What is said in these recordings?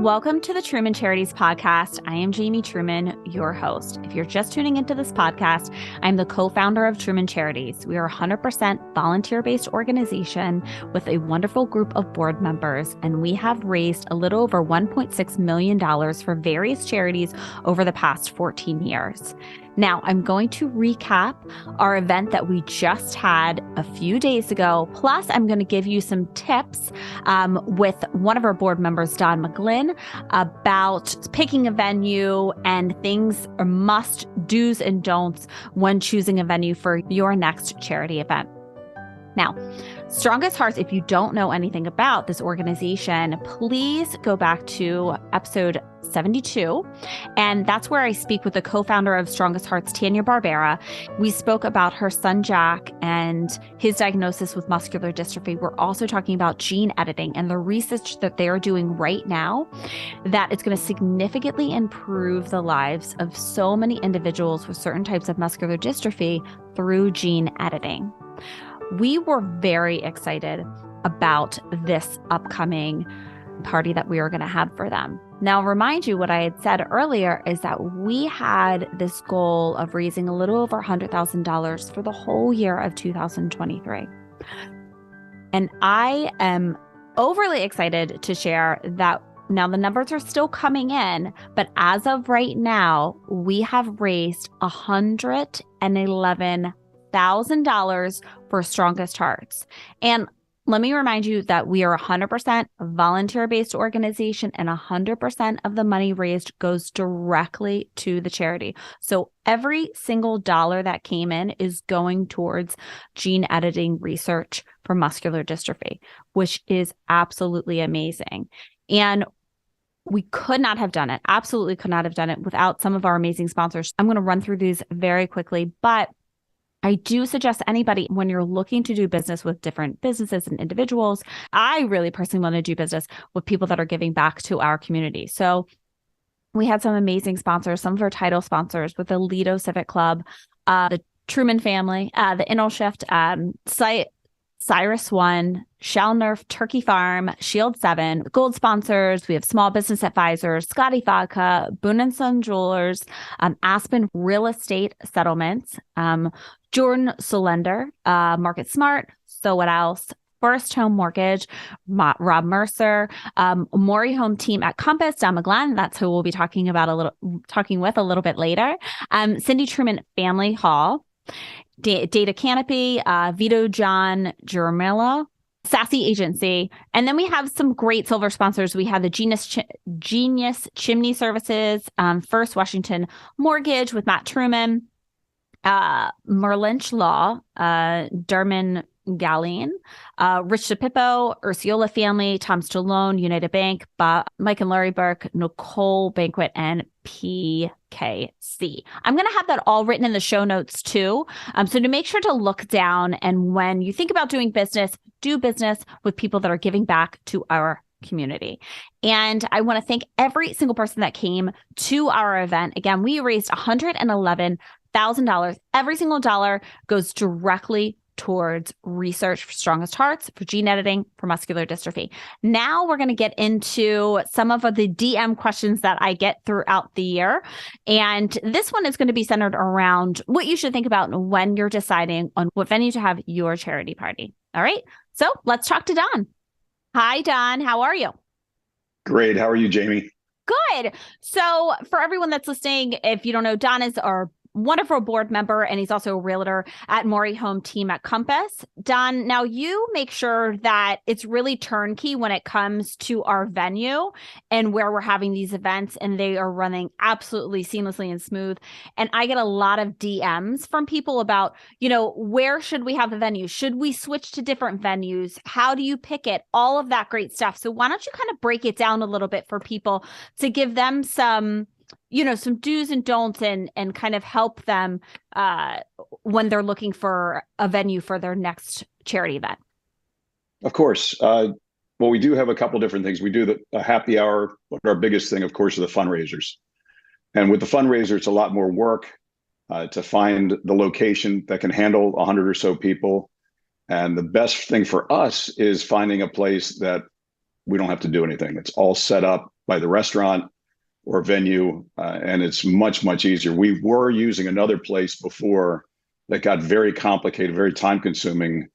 Welcome to the Truman Charities podcast. I am Jamie Truman, your host. If you're just tuning into this podcast, I'm the co-founder of Truman Charities. We are a 100% volunteer-based organization with a wonderful group of board members, and we have raised a little over $1.6 million for various charities over the past 14 years. Now, I'm going to recap our event that we just had a few days ago. Plus, I'm going to give you some tips with one of our board members, Don McGlynn, about picking a venue and things or must do's and don'ts when choosing a venue for your next charity event. Now, Strongest Hearts, if you don't know anything about this organization, please go back to episode 72. And that's where I speak with the co-founder of Strongest Hearts, Tania Barbera. We spoke about her son, Jack, and his diagnosis with muscular dystrophy. We're also talking about gene editing and the research that they are doing right now that it's going to significantly improve the lives of so many individuals with certain types of muscular dystrophy through gene editing. We were very excited about this upcoming party that we are going to have for them. Now, I'll remind you what I had said earlier is that we had this goal of raising a little over $100,000 for the whole year of 2023. And I am overly excited to share that now the numbers are still coming in, but as of right now, we have raised $111,000 for Strongest Hearts. And let me remind you that we are a 100% volunteer-based organization and 100% of the money raised goes directly to the charity. So every single dollar that came in is going towards gene editing research for muscular dystrophy, which is absolutely amazing. And we could not have done it, absolutely could not have done it without some of our amazing sponsors. I'm going to run through these very quickly, but I do suggest anybody, when you're looking to do business with different businesses and individuals, I really personally want to do business with people that are giving back to our community. So we had some amazing sponsors, some of our title sponsors with the Lido Civic Club, the Truman family, the Inno Shift, Cyrus One, Shell Nerf Turkey Farm, Shield 7, gold sponsors. We have Small Business Advisors, Scotty Vodka, Boone & Son Jewelers, Aspen Real Estate Settlements, Jordan Solender, Market Smart, So What Else, First Home Mortgage, Rob Mercer, Maury Home Team at Compass, Don McGlynn. That's who we'll be talking with a little bit later. Cindy Truman Family Hall, Data Canopy, Vito John Jermilla, Sassy Agency. And then we have some great silver sponsors. We have the Genius Chimney Services, First Washington Mortgage with Matt Truman, Merlinch Law, Derman Galleen, Rich DePippo, Ursiola Family, Tom Stallone, United Bank, Mike and Larry Burke, Nicole Banquet, and PKC. I'm going to have that all written in the show notes too. So to make sure to look down, and when you think about doing business, do business with people that are giving back to our community. And I want to thank every single person that came to our event. Again, we raised $111,000. Every single dollar goes directly towards research for Strongest Hearts, for gene editing, for muscular dystrophy. Now we're going to get into some of the DM questions that I get throughout the year. And this one is going to be centered around what you should think about when you're deciding on what venue to have your charity party. All right. So let's talk to Don. Hi, Don. How are you? Great. How are you, Jamie? Good. So for everyone that's listening, if you don't know, Don is our wonderful board member, and he's also a realtor at Maury Home Team at Compass. Don, now you make sure that it's really turnkey when it comes to our venue and where we're having these events, and they are running absolutely seamlessly and smooth. And I get a lot of DMs from people about, where should we have the venue? Should we switch to different venues? How do you pick it? All of that great stuff. So why don't you kind of break it down a little bit for people to give them some do's and don'ts and kind of help them when they're looking for a venue for their next charity event? Of course. Well, we do have a couple different things. We do a happy hour, but our biggest thing, of course, are the fundraisers. And with the fundraiser, it's a lot more work to find the location that can handle 100 or so people. And the best thing for us is finding a place that we don't have to do anything. It's all set up. by the restaurant or venue, and it's much, much easier. We were using another place before that got very complicated, very time consuming,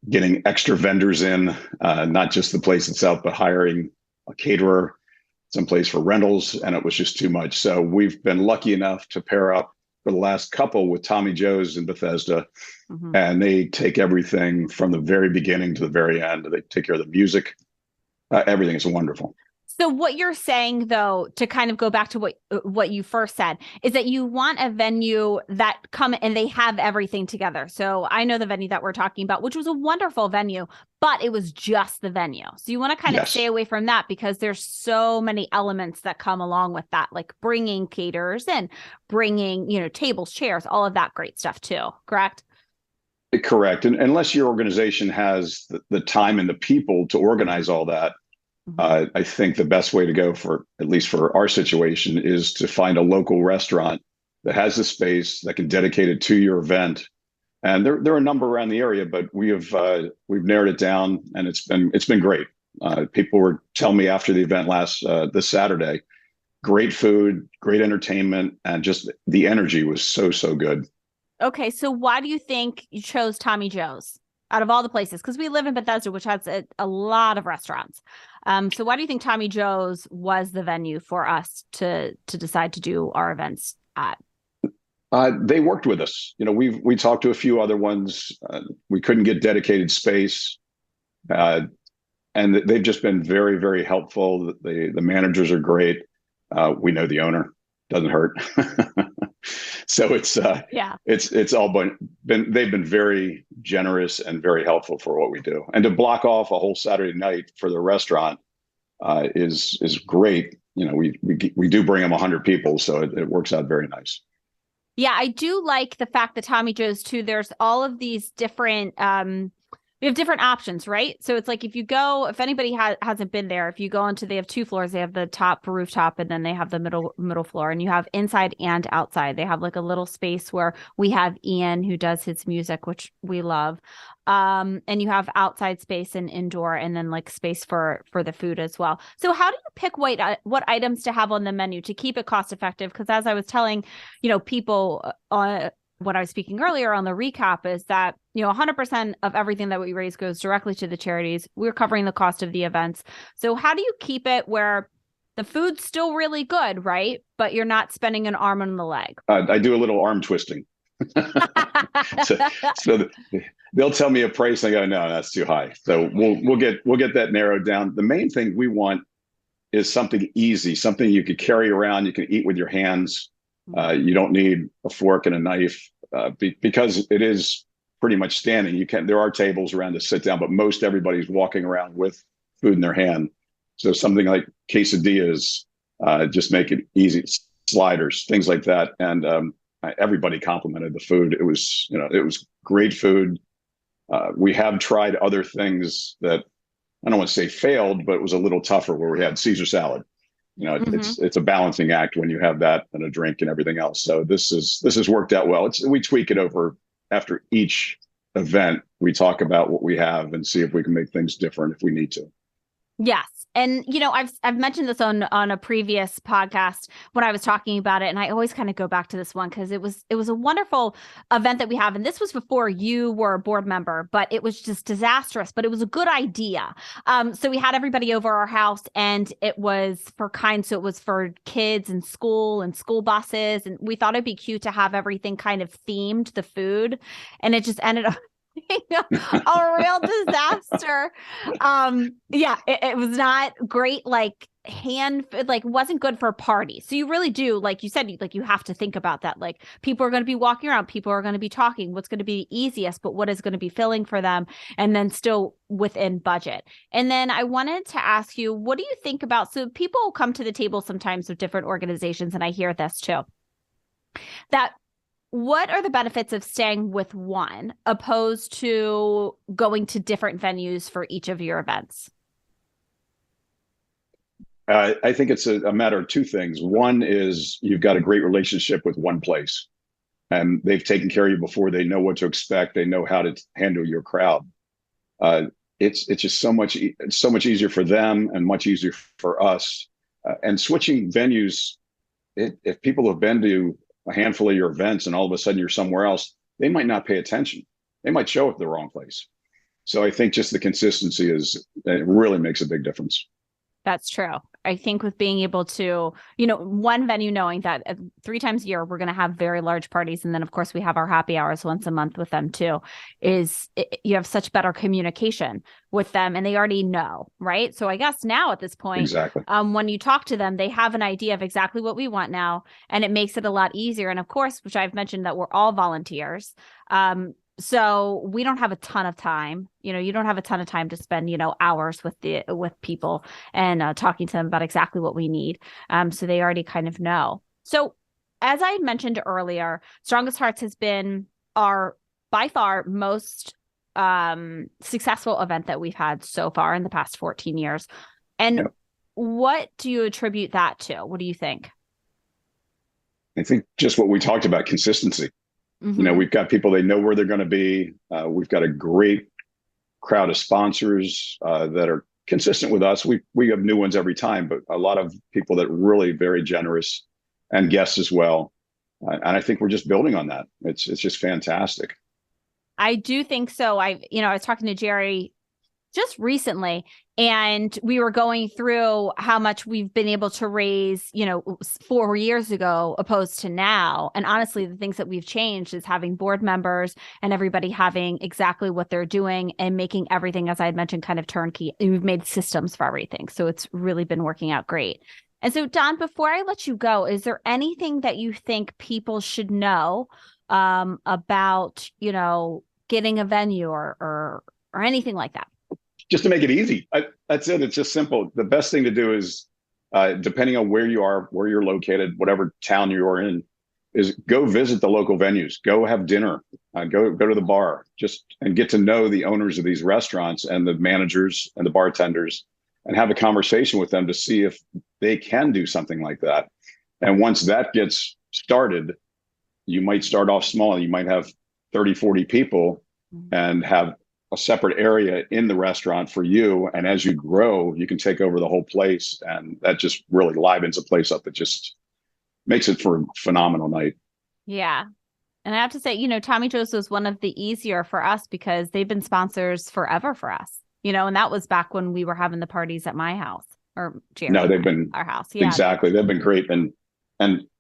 getting extra vendors in, not just the place itself, but hiring a caterer, some place for rentals, and it was just too much. So we've been lucky enough to pair up for the last couple with Tommy Joe's in Bethesda, and they take everything from the very beginning to the very end. They take care of the music. Everything is wonderful. So what you're saying, though, to kind of go back to what you first said, is that you want a venue that come and they have everything together. So I know the venue that we're talking about, which was a wonderful venue, but it was just the venue. So you want to kind of stay away from that because there's so many elements that come along with that, like bringing caterers and bringing, tables, chairs, all of that great stuff too. Correct? Correct. And unless your organization has the time and the people to organize all that, I think the best way to go for, at least for our situation, is to find a local restaurant that has the space that can dedicate it to your event. And there are a number around the area, but we've narrowed it down, and it's been great. People were telling me after the event this Saturday, great food, great entertainment, and just the energy was so good. Okay, so why do you think you chose Tommy Joe's out of all the places? Because we live in Bethesda, which has a lot of restaurants. So why do you think Tommy Joe's was the venue for us to decide to do our events at? They worked with us. We talked to a few other ones. We couldn't get dedicated space, and they've just been very, very helpful. The managers are great. We know the owner. Doesn't hurt. So it's all been they've been very generous and very helpful for what we do. And to block off a whole Saturday night for the restaurant is great. We do bring them 100 people, so it works out very nice. Yeah, I do like the fact that Tommy Joe's too, there's all of these different we have different options, right? So it's like if anybody hasn't been there, if you go into, they have 2 floors. They have the top rooftop, and then they have the middle floor, and you have inside and outside. They have like a little space where we have Ian, who does his music, which we love. And you have outside space and indoor, and then like space for the food as well. So how do you pick what items to have on the menu to keep it cost effective? Because as I was telling, people when I was speaking earlier on the recap, is that 100% of everything that we raise goes directly to the charities. We're covering the cost of the events. So how do you keep it where the food's still really good, right? But you're not spending an arm and a leg? I do a little arm twisting. so they'll tell me a price, and I go, no, that's too high. So we'll get that narrowed down. The main thing we want is something easy, something you could carry around, you can eat with your hands. You don't need a fork and a knife because it is pretty much standing. There are tables around to sit down, but most everybody's walking around with food in their hand. So something like quesadillas, just make it easy. Sliders, things like that, and everybody complimented the food. It was great food. We have tried other things that I don't want to say failed, but it was a little tougher, where we had Caesar salad. It's a balancing act when you have that and a drink and everything else. So this has worked out well. We tweak it over after each event. We talk about what we have and see if we can make things different if we need to. Yes. And, I've mentioned this on a previous podcast when I was talking about it. And I always kind of go back to this one because it was a wonderful event that we have. And this was before you were a board member, but it was just disastrous, but it was a good idea. So we had everybody over our house, and it was so it was for kids and school buses. And we thought it'd be cute to have everything kind of themed, the food. And it just ended up a real disaster. It was not great, like wasn't good for parties. So you really do, like you said, you have to think about that. Like, people are going to be walking around, people are going to be talking, what's going to be easiest, but what is going to be filling for them, and then still within budget. And then I wanted to ask you, what do you think about, so people come to the table sometimes with different organizations, and I hear this too, that what are the benefits of staying with one opposed to going to different venues for each of your events? I think it's a matter of 2 things. One is you've got a great relationship with one place, and they've taken care of you before. They know what to expect. They know how to handle your crowd. it's just it's so much easier for them and much easier for us. And switching venues, if people have been to a handful of your events and all of a sudden you're somewhere else, they might not pay attention. They might show up at the wrong place. So I think just the consistency it really makes a big difference. That's true. I think with being able to, one venue knowing that 3 times a year, we're going to have very large parties. And then, of course, we have our happy hours once a month with them, too, you have such better communication with them and they already know. Right. So I guess now at this point, exactly. When you talk to them, they have an idea of exactly what we want now. And it makes it a lot easier. And of course, which I've mentioned that we're all volunteers. So we don't have a ton of time. You don't have a ton of time to spend, hours with people and talking to them about exactly what we need. So they already kind of know. So as I mentioned earlier, Strongest Hearts has been our by far most successful event that we've had so far in the past 14 years. And yep. What do you attribute that to? What do you think? I think just what we talked about, consistency. Mm-hmm. We've got people, they know where they're going to be. We've got a great crowd of sponsors that are consistent with us. We have new ones every time, but a lot of people that are really very generous and guests as well. And I think we're just building on that. It's just fantastic. I do think so. I was talking to Jerry just recently, and we were going through how much we've been able to raise, 4 years ago opposed to now. And honestly, the things that we've changed is having board members and everybody having exactly what they're doing and making everything, as I had mentioned, kind of turnkey. And we've made systems for everything. So it's really been working out great. And so, Don, before I let you go, is there anything that you think people should know about, getting a venue or anything like that? Just to make it easy. That's it. It's just simple. The best thing to do is, depending on where you are, where you're located, whatever town you're in, is go visit the local venues, go have dinner, go to the bar, and get to know the owners of these restaurants and the managers and the bartenders, and have a conversation with them to see if they can do something like that. And once that gets started, you might start off small. You might have 30, 40 people and have a separate area in the restaurant for you. And as you grow, you can take over the whole place. And that just really livens a place up. That just makes it for a phenomenal night. Yeah. And I have to say, Tommy Joe's was one of the easier for us because they've been sponsors forever for us, and that was back when we were having the parties at my house or Jerry. No, they've been our house. Yeah, exactly. They've been great. And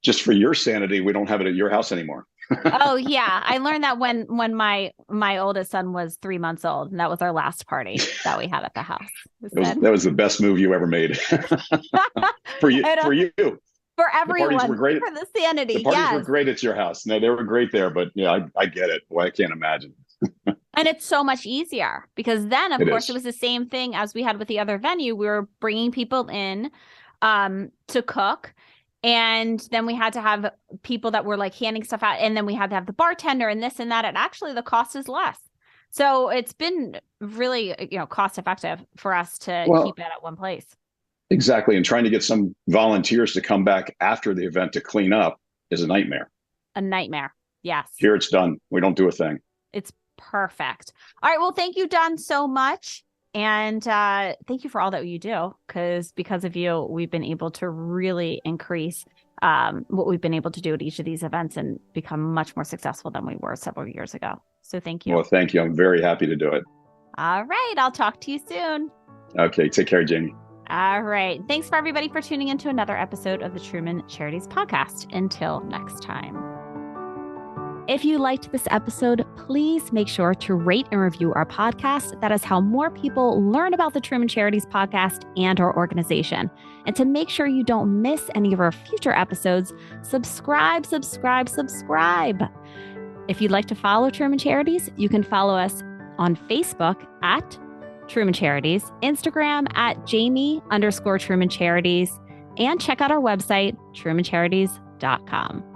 just for your sanity, we don't have it at your house anymore. Oh yeah, I learned that when my oldest son was 3 months old, and that was our last party that we had at the house. That was the best move you ever made. for you, for everyone. The parties were great. For the sanity, the parties were great at your house. No, they were great there, but I get it. Well, I can't imagine. And it's so much easier because then, of course, it was the same thing as we had with the other venue. We were bringing people in to cook. And then we had to have people that were like handing stuff out. And then we had to have the bartender and this and that. And actually the cost is less. So it's been really, cost effective for us to keep it at one place. Exactly. And trying to get some volunteers to come back after the event to clean up is a nightmare. A nightmare. Yes. Here it's done. We don't do a thing. It's perfect. All right. Well, thank you, Don, so much. And thank you for all that you do, because of you, we've been able to really increase what we've been able to do at each of these events and become much more successful than we were several years ago. So thank you. Well, thank you. I'm very happy to do it. All right. I'll talk to you soon. Okay. Take care, Jamie. All right. Thanks for everybody for tuning into another episode of the Truman Charities podcast. Until next time. If you liked this episode, please make sure to rate and review our podcast. That is how more people learn about the Truman Charities podcast and our organization. And to make sure you don't miss any of our future episodes, subscribe. If you'd like to follow Truman Charities, you can follow us on Facebook at Truman Charities, Instagram at Jamie_Truman Charities, and check out our website, trumancharities.com.